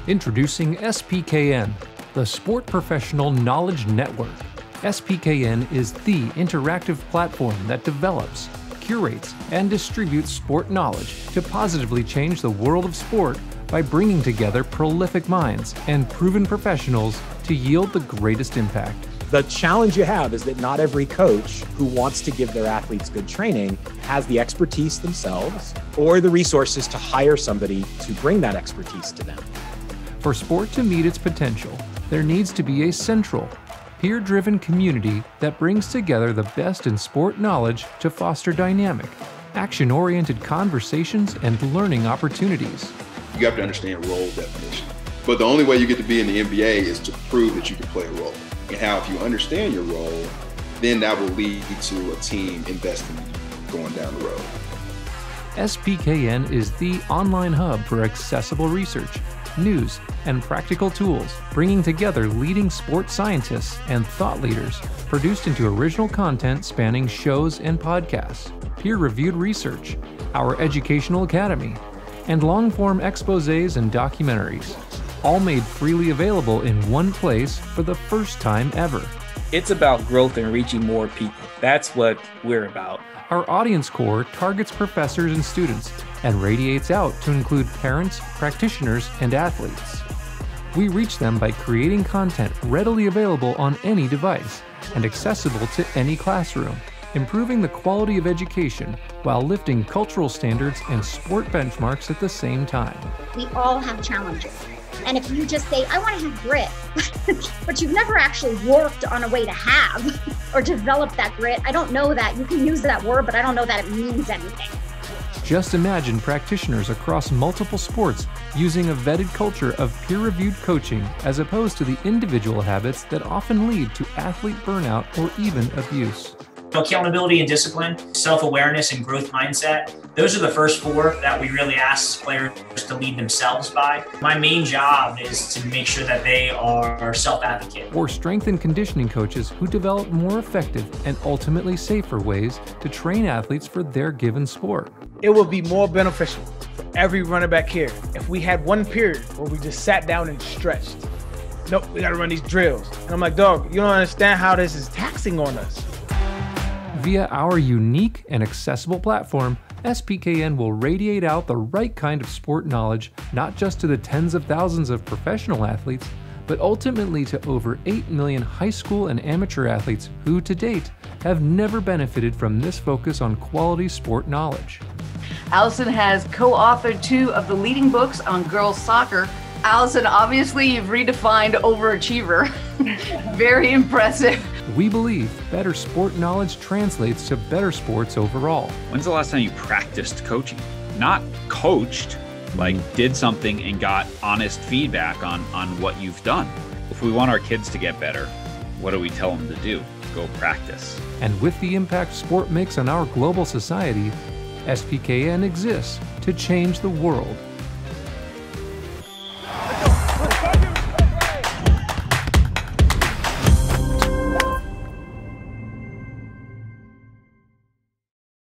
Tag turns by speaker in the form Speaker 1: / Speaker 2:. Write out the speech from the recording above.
Speaker 1: Introducing SPKN, the Sport Professional Knowledge Network. SPKN is the interactive platform that develops, curates, and distributes sport knowledge to positively change the world of sport by bringing together prolific minds and proven professionals to yield the greatest impact.
Speaker 2: The challenge you have is that not every coach who wants to give their athletes good training has the expertise themselves or the resources to hire somebody to bring that expertise to them.
Speaker 1: For sport to meet its potential, there needs to be a central, peer-driven community that brings together the best in sport knowledge to foster dynamic, action-oriented conversations and learning opportunities.
Speaker 3: You have to understand role definition. But the only way you get to be in the NBA is to prove that you can play a role. And how if you understand your role, then that will lead to a team investing going down the road.
Speaker 1: SPKN is the online hub for accessible research, news, and practical tools, bringing together leading sports scientists and thought leaders, produced into original content spanning shows and podcasts, peer-reviewed research, our educational academy, and long-form exposés and documentaries, all made freely available in one place for the first time ever.
Speaker 4: It's about growth and reaching more people. That's what we're about.
Speaker 1: Our audience core targets professors and students and radiates out to include parents, practitioners, and athletes. We reach them by creating content readily available on any device and accessible to any classroom, improving the quality of education while lifting cultural standards and sport benchmarks at the same time.
Speaker 5: We all have challenges. And if you just say, I want to have grit, but you've never actually worked on a way to have or develop that grit, I don't know that. You can use that word, but I don't know that it means anything.
Speaker 1: Just imagine practitioners across multiple sports using a vetted culture of peer-reviewed coaching as opposed to the individual habits that often lead to athlete burnout or even abuse.
Speaker 6: Accountability and discipline, self-awareness and growth mindset. Those are the first four that we really ask players to lead themselves by. My main job is to make sure that they are self-advocate.
Speaker 1: Or strength and conditioning coaches who develop more effective and ultimately safer ways to train athletes for their given sport.
Speaker 7: It would be more beneficial for every running back here if we had one period where we just sat down and stretched. Nope, we gotta run these drills. And I'm like, dog, you don't understand how this is taxing on us.
Speaker 1: Via our unique and accessible platform, SPKN will radiate out the right kind of sport knowledge not just to the tens of thousands of professional athletes, but ultimately to over 8 million high school and amateur athletes who, to date, have never benefited from this focus on quality sport knowledge.
Speaker 8: Allison has co-authored 2 of the leading books on girls soccer. Allison, obviously you've redefined overachiever. Very impressive.
Speaker 1: We believe better sport knowledge translates to better sports overall.
Speaker 9: When's the last time you practiced coaching? Not coached, like did something and got honest feedback on what you've done. If we want our kids to get better, what do we tell them to do? Go practice.
Speaker 1: And with the impact sport makes on our global society, SPKN exists to change the world.